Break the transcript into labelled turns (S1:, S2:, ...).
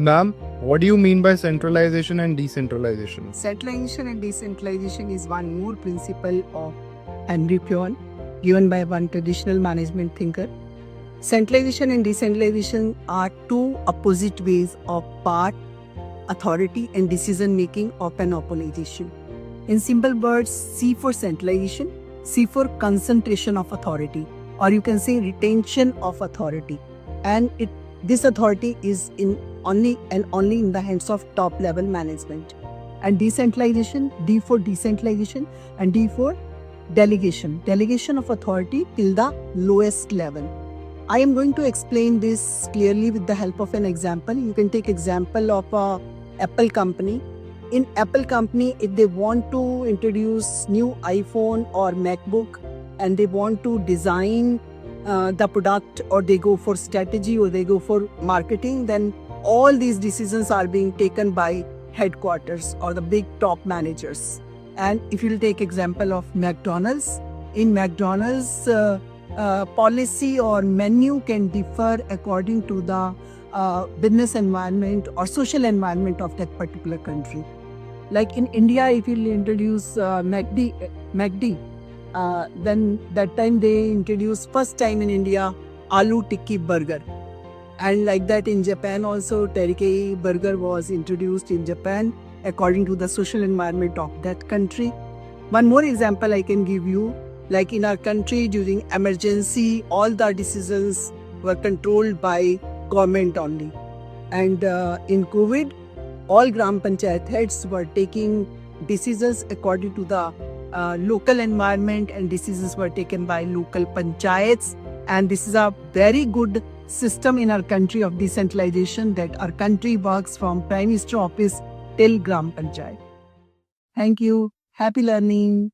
S1: Ma'am, what do you mean by centralization and decentralization?
S2: Centralization and decentralization is one more principle of Henry Pion, given by one traditional management thinker. Centralization and decentralization are two opposite ways of power, authority, and decision making of an organization. In simple words, C for centralization, C for concentration of authority, or you can say retention of authority. And this authority is only in the hands of top level management. And decentralization, D for decentralization, and D for delegation. Delegation of authority till the lowest level. I am going to explain this clearly with the help of an example. You can take example of a Apple company. In Apple company, if they want to introduce new iPhone or MacBook and they want to design the product, or they go for strategy, or they go for marketing, then all these decisions are being taken by headquarters or the big top managers. And if you'll take example of McDonald's, in McDonald's policy or menu can differ according to the business environment or social environment of that particular country. Like in India, if you'll introduce MACD, then that time they introduced first time in India Aloo Tikki burger. And like that in Japan also, Teriyaki burger was introduced in Japan according to the social environment of that country. One more example I can give you, like in our country during emergency, all the decisions were controlled by government only. And in COVID, all Gram Panchayat heads were taking decisions according to the local environment, and decisions were taken by local panchayats. And this is a very good system in our country of decentralization, that our country works from Prime Minister office till Gram Panchayat. Thank you. Happy learning.